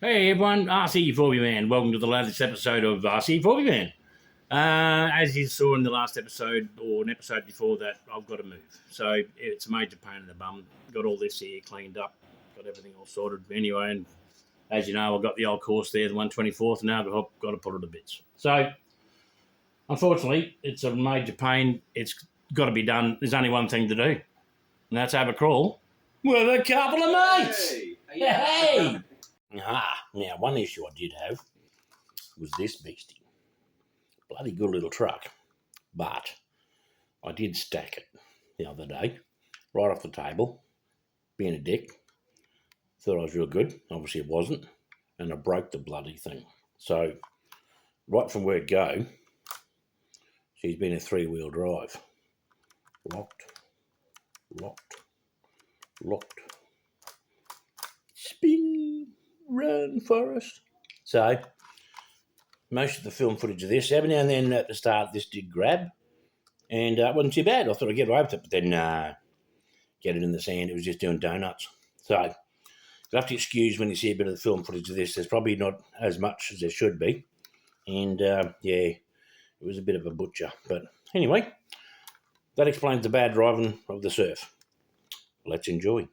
Hey everyone, RC Fourbieman. Welcome to the latest episode of RC Fourbieman. As you saw in the last episode, or an episode before that, I've got to move. So it's a major pain in the bum. Got all this here cleaned up, got everything all sorted anyway. And as you know, I've got the old course there, the 124th, and now I've got to put it to bits. So unfortunately, it's a major pain. It's got to be done. There's only one thing to do, and that's have a crawl with a couple of mates. Hey! Now one issue I did have was this beastie. Bloody good little truck. But I did stack it the other day, right off the table, being a dick. Thought I was real good. Obviously it wasn't. And I broke the bloody thing. So, right from word go, she's been a 3-wheel drive. Locked. Spin. Run, Forrest. So, most of the film footage of this, every now and then at the start, this did grab, and it wasn't too bad. I thought I'd get away with it, but then, get it in the sand. It was just doing donuts. So, you'll have to excuse when you see a bit of the film footage of this. There's probably not as much as there should be, and it was a bit of a butcher. But anyway, that explains the bad driving of the surf. Let's enjoy.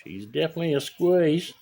She's definitely a squeeze.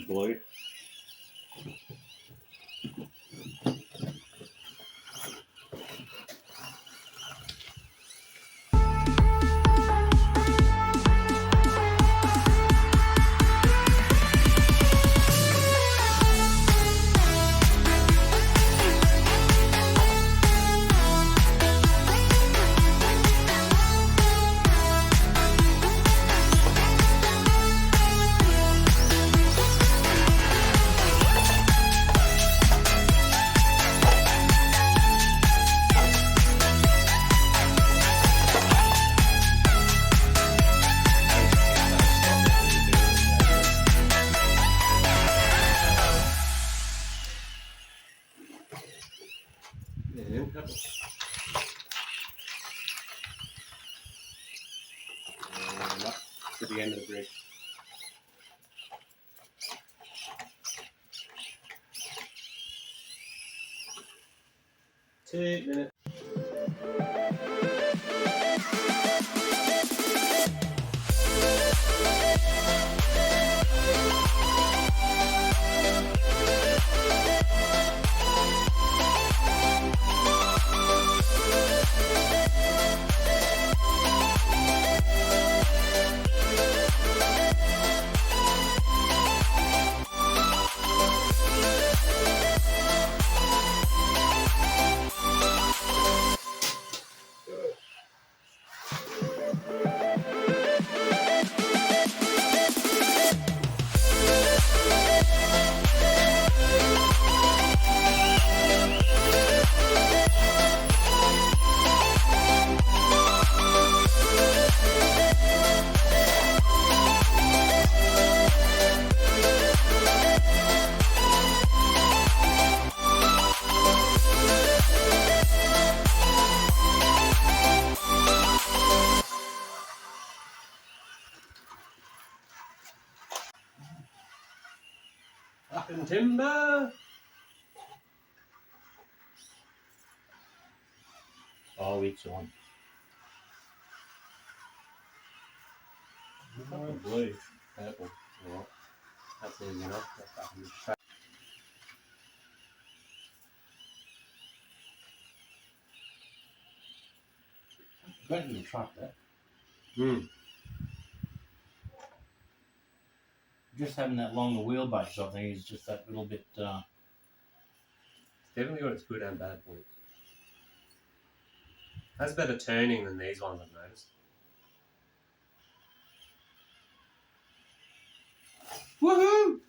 Blue. To the end of the bridge. Two minutes. Up in timber. Oh, it's on. Blue, purple. Right. That's easy enough. That's up in the shape. Great little truck, that. Just having that longer wheelbase, I think, is just that little bit. It's definitely got its good and bad points. Has better turning than these ones, I've noticed. Woohoo!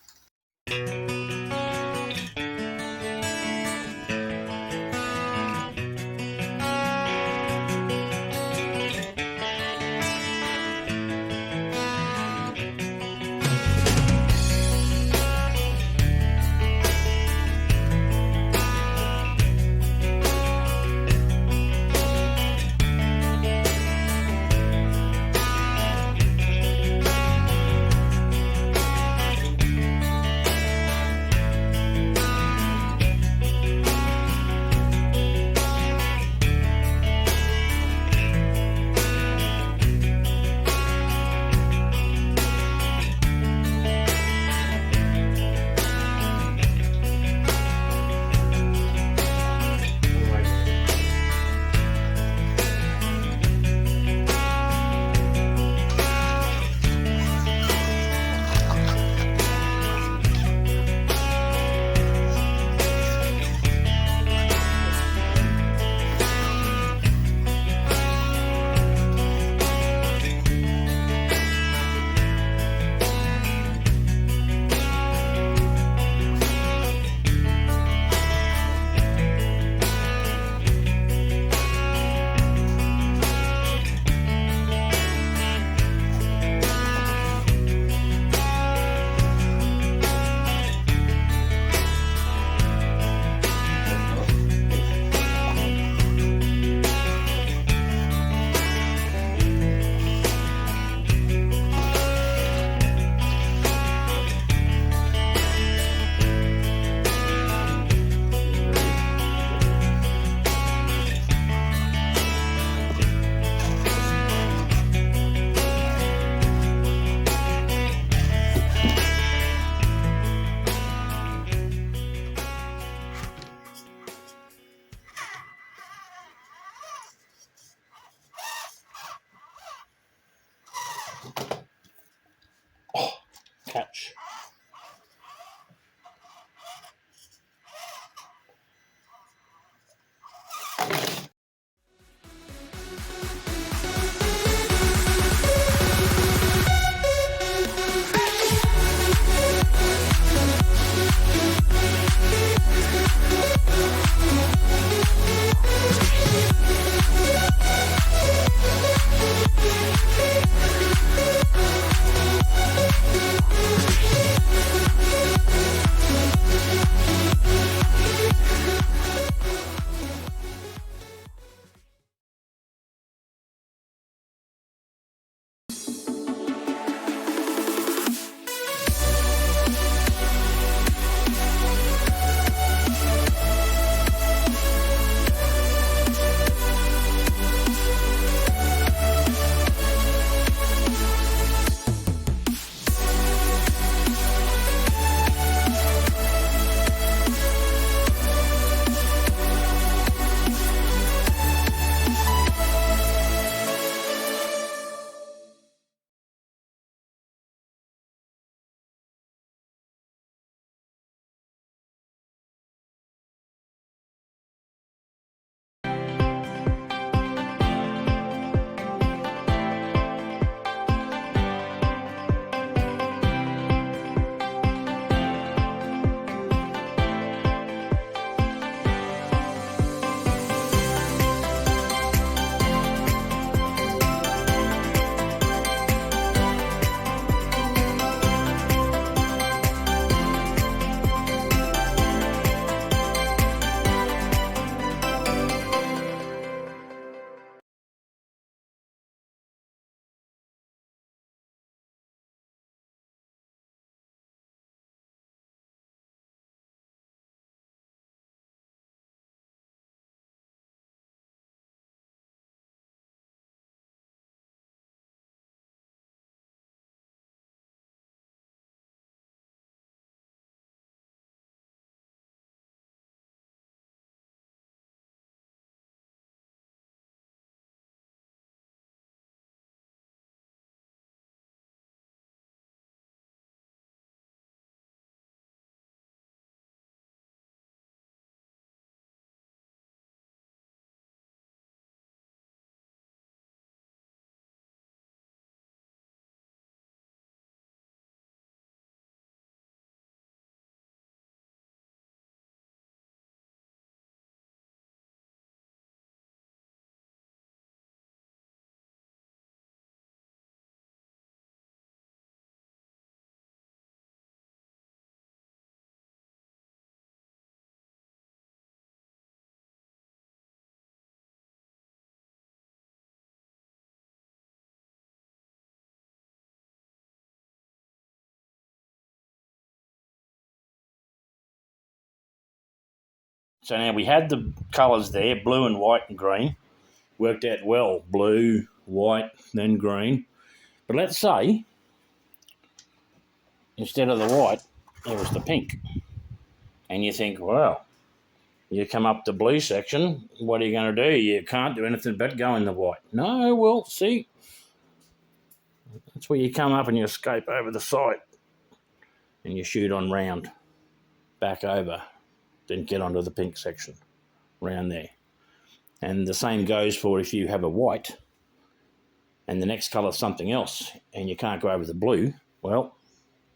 So now we had the colours there, blue and white and green. Worked out well, blue, white, then green. But let's say, instead of the white, there was the pink. And you think, well, you come up the blue section, what are you going to do? You can't do anything but go in the white. No, well, see, that's where you come up and you escape over the side and you shoot on round, back over, then get onto the pink section, round there. And the same goes for if you have a white and the next colour is something else and you can't go over the blue, well,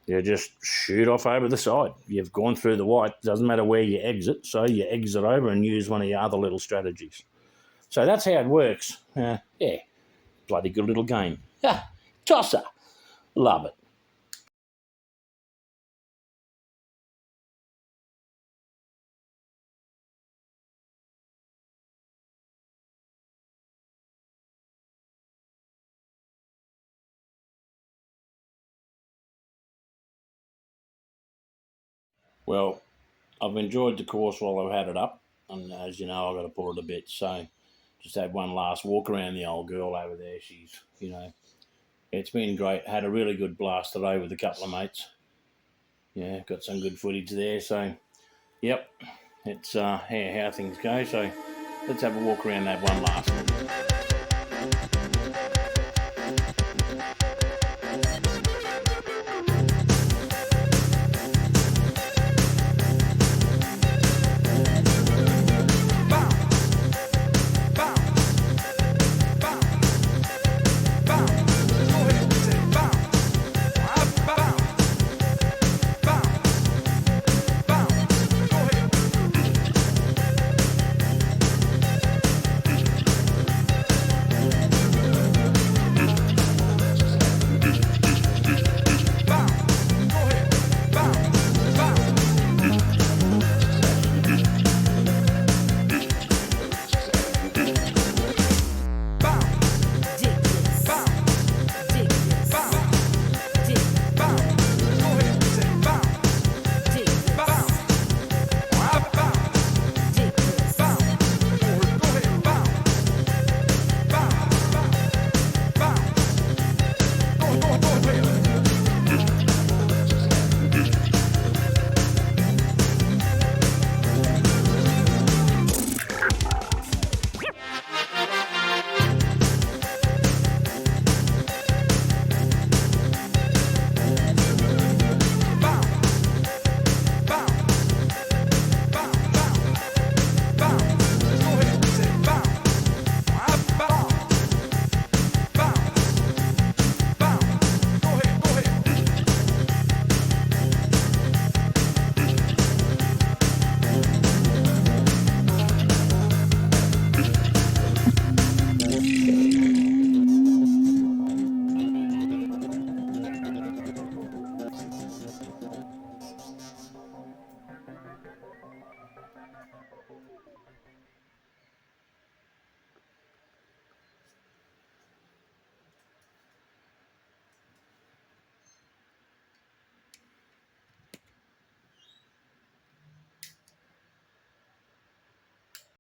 you just shoot off over the side. You've gone through the white. Doesn't matter where you exit, so you exit over and use one of your other little strategies. So that's how it works. Yeah, bloody good little game. Tosser. Love it. Well, I've enjoyed the course while I've had it up, and as you know, I've got to pull it a bit. So just had one last walk around the old girl over there. She's, it's been great. Had a really good blast today with a couple of mates. Yeah, got some good footage there. So, yep, it's how things go. So let's have a walk around that one last one.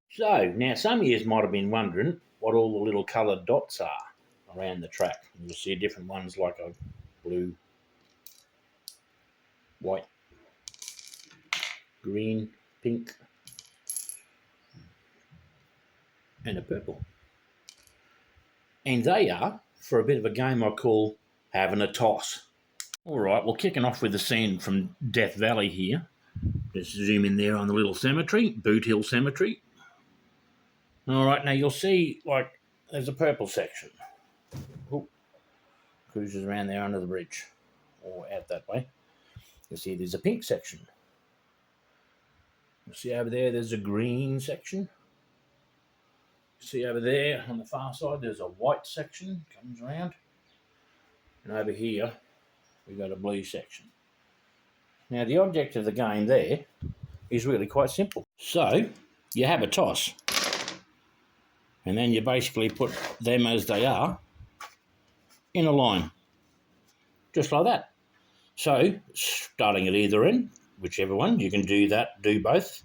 So, now some of you might have been wondering what all the little coloured dots are around the track. You'll see different ones like a blue, white, green, pink, and a purple. And they are for a bit of a game I call having a toss. All right, well, kicking off with the scene from Death Valley here. Just zoom in there on the little cemetery, Boot Hill Cemetery. All right, now you'll see, like, there's a purple section. Ooh, cruises around there under the bridge, or out that way. You'll see there's a pink section. You'll see over there, there's a green section. See over there on the far side, there's a white section, comes around. And over here, we've got a blue section. Now, the object of the game there is really quite simple. So, you have a toss. And then you basically put them as they are in a line. Just like that. So, starting at either end, whichever one, you can do that, do both.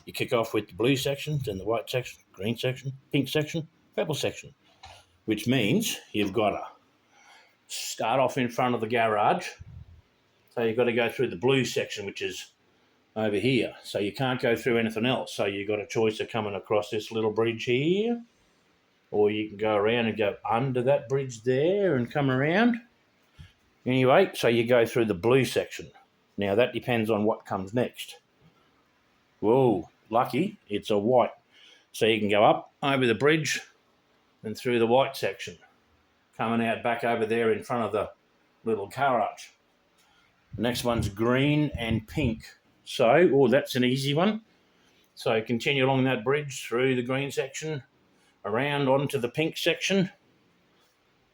You kick off with the blue section, then the white section, green section, pink section, purple section, which means you've got to start off in front of the garage. So you've got to go through the blue section, which is over here. So you can't go through anything else. So you've got a choice of coming across this little bridge here, or you can go around and go under that bridge there and come around. Anyway, so you go through the blue section. Now that depends on what comes next. Whoa, lucky, it's a white. So you can go up over the bridge and through the white section, coming out back over there in front of the little garage. The next one's green and pink. So, that's an easy one. So continue along that bridge through the green section, around onto the pink section.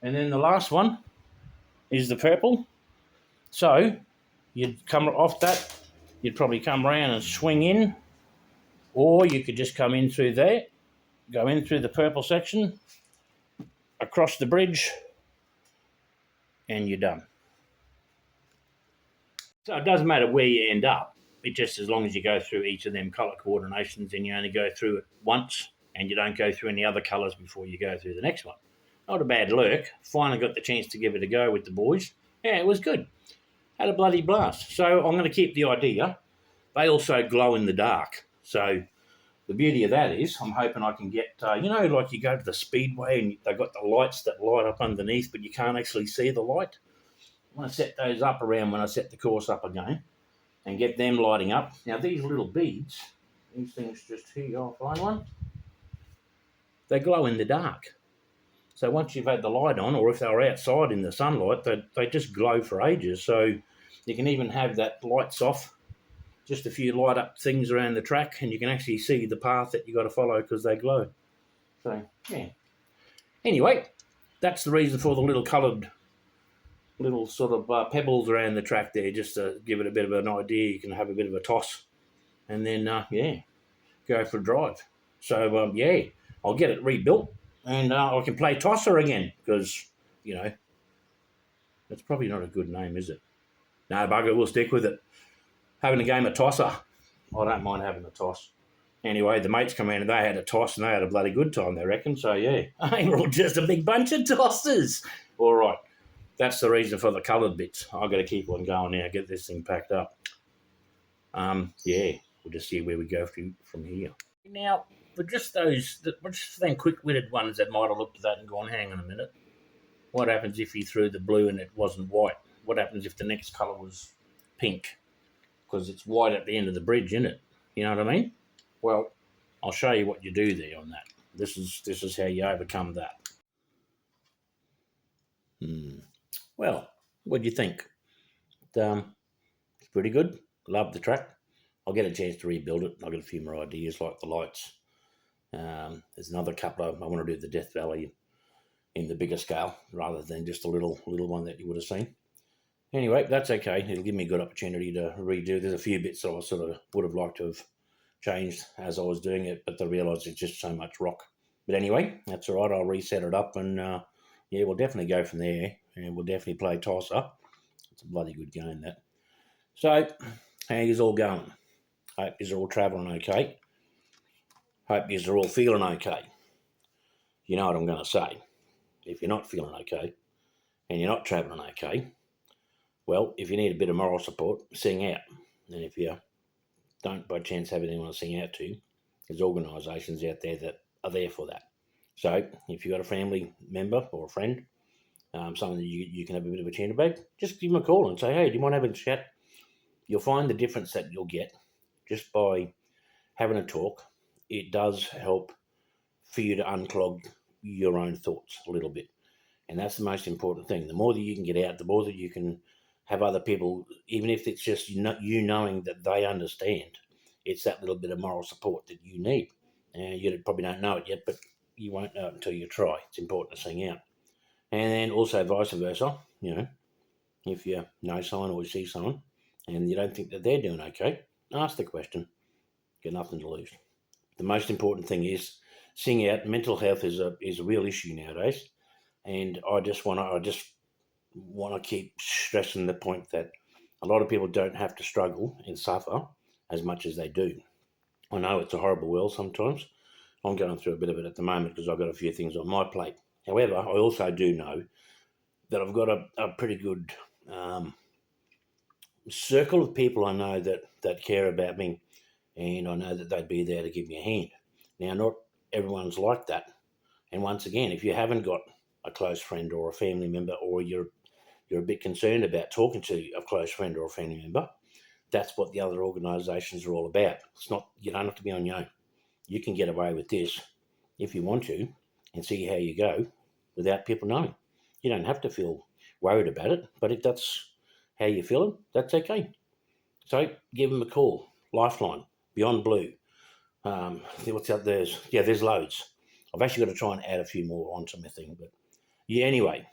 And then the last one is the purple. So you'd come off that, you'd probably come around and swing in, or you could just come in through there, go in through the purple section, across the bridge, and you're done. So it doesn't matter where you end up. It just, as long as you go through each of them colour coordinations and you only go through it once and you don't go through any other colours before you go through the next one. Not a bad lurk. Finally got the chance to give it a go with the boys. Yeah, it was good. Had a bloody blast. So I'm going to keep the idea. They also glow in the dark. So the beauty of that is I'm hoping I can get, like you go to the speedway and they've got the lights that light up underneath, but you can't actually see the light. I want to set those up around when I set the course up again and get them lighting up. Now, these little beads, these things just here, I'll find one. They glow in the dark. So once you've had the light on, or if they were outside in the sunlight, they just glow for ages. So you can even have that lights off, just a few light up things around the track, and you can actually see the path that you got to follow because they glow. So, yeah. Anyway, that's the reason for the little coloured little sort of pebbles around the track there, just to give it a bit of an idea. You can have a bit of a toss and then, go for a drive. So, I'll get it rebuilt and I can play Tosser again because, that's probably not a good name, is it? No, bugger, we'll stick with it. Having a game of Tosser. I don't mind having a toss. Anyway, the mates come in and they had a toss and they had a bloody good time, they reckon. So, yeah, we're all just a big bunch of tossers. All right. That's the reason for the coloured bits. I've got to keep on going now, get this thing packed up. We'll just see where we go from here. Now, for just them quick-witted ones that might have looked at that and gone, hang on a minute, what happens if you threw the blue and it wasn't white? What happens if the next colour was pink? Because it's white at the end of the bridge, isn't it? You know what I mean? Well, I'll show you what you do there on that. This is how you overcome that. Well, what do you think? It's pretty good. Love the track. I'll get a chance to rebuild it. I've got a few more ideas like the lights. There's another couple I want to do the Death Valley in the bigger scale rather than just a little one that you would have seen. Anyway, that's okay. It'll give me a good opportunity to redo. There's a few bits that I sort of would have liked to have changed as I was doing it, but I realised it's just so much rock. But anyway, that's all right. I'll reset it up and, we'll definitely go from there and we'll definitely play Tosser. It's a bloody good game, that. So, how is all going? Hope you're all travelling okay. Hope you're all feeling okay. You know what I'm going to say. If you're not feeling okay and you're not travelling okay, well, if you need a bit of moral support, sing out. And if you don't by chance have anyone to sing out to, there's organisations out there that are there for that. So if you've got a family member or a friend, someone that you can have a bit of a chat about, just give them a call and say, hey, do you mind having a chat? You'll find the difference that you'll get just by having a talk. It does help for you to unclog your own thoughts a little bit. And that's the most important thing. The more that you can get out, the more that you can have other people, even if it's just you knowing that they understand, it's that little bit of moral support that you need. You probably don't know it yet, but you won't know it until you try. It's important to sing out. And then also vice versa, if you know someone or you see someone and you don't think that they're doing okay, ask the question. Got nothing to lose. The most important thing is sing out. Mental health is a real issue nowadays. And I just want to keep stressing the point that a lot of people don't have to struggle and suffer as much as they do. I know it's a horrible world sometimes. I'm going through a bit of it at the moment because I've got a few things on my plate. However, I also do know that I've got a pretty good circle of people I know that care about me, and I know that they'd be there to give me a hand. Now, not everyone's like that. And once again, if you haven't got a close friend or a family member, or you're a bit concerned about talking to a close friend or a family member, that's what the other organisations are all about. It's not, you don't have to be on your own. You can get away with this if you want to and see how you go without people knowing. You don't have to feel worried about it, but if that's how you're feeling, that's okay. So give them a call. Lifeline, Beyond Blue. What's out there? There's loads. I've actually got to try and add a few more onto my thing, but yeah. Anyway,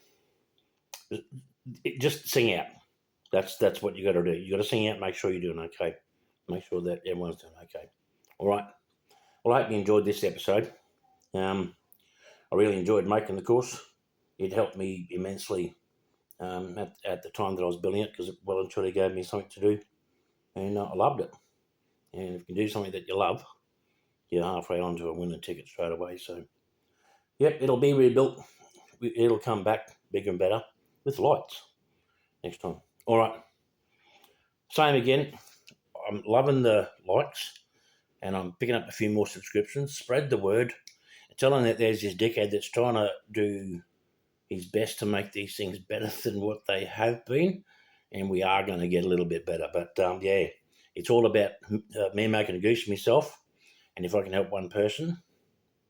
just sing out. That's what you got to do. You got to sing out. Make sure you're doing okay. Make sure that everyone's doing okay. All right. Well, I hope you enjoyed this episode. I really enjoyed making the course. It helped me immensely at the time that I was building it, because it well and truly gave me something to do, and I loved it. And if you can do something that you love, you're halfway onto a winning ticket straight away. So, yep, it'll be rebuilt. It'll come back bigger and better with lights next time. All right. Same again. I'm loving the likes, and I'm picking up a few more subscriptions. Spread the word. Tell them that there's this dickhead that's trying to do his best to make these things better than what they have been, and we are going to get a little bit better. But yeah, it's all about me making a goose of myself, and if I can help one person,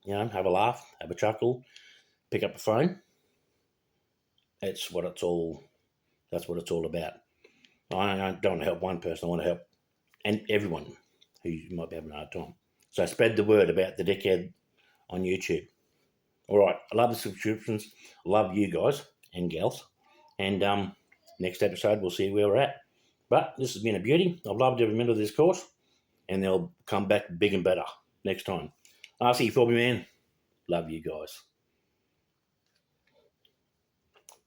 have a laugh, have a chuckle, pick up the phone, that's what it's all about. I don't want to help one person. I want to help and everyone who might be having a hard time. So spread the word about the dickhead on YouTube. All right, I love the subscriptions. I love you guys and gals. And next episode, we'll see where we're at. But this has been a beauty. I've loved every minute of this course, and they'll come back big and better next time. RC Fourbieman, love you guys.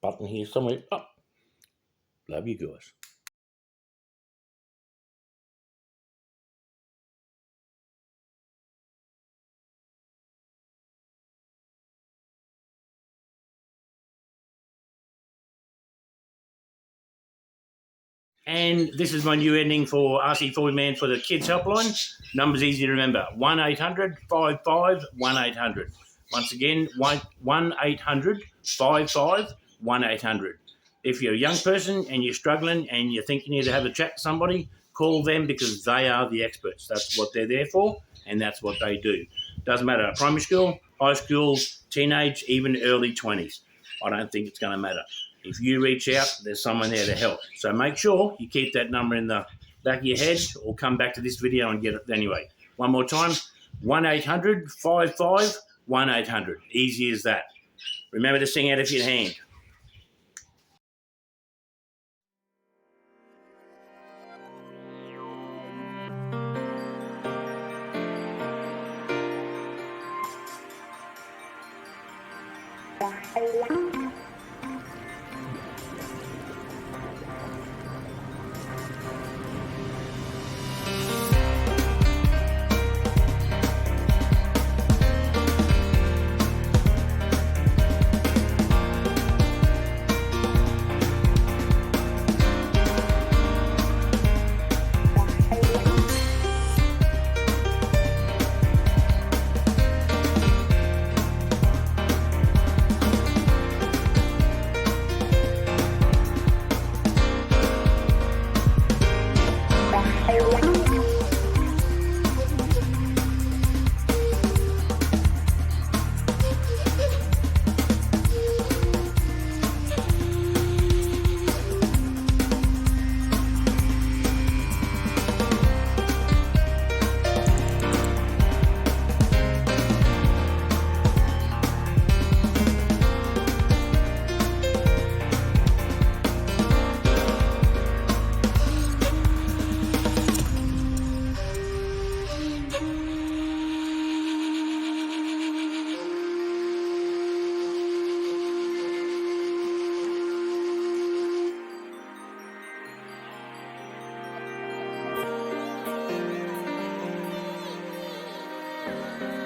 Button here somewhere. Oh, love you guys. And this is my new ending for RC Fourbieman for the Kids Helpline. Number's easy to remember. 1-800-55-1800. Once again, 1-800-55-1800. If you're a young person and you're struggling and you think you need to have a chat with somebody, call them, because they are the experts. That's what they're there for, and that's what they do. Doesn't matter, primary school, high school, teenage, even early 20s. I don't think it's going to matter. If you reach out, there's someone there to help. So make sure you keep that number in the back of your head, or come back to this video and get it anyway. One more time, 1-800-55-1800. Easy as that. Remember to sing out of your hand. time.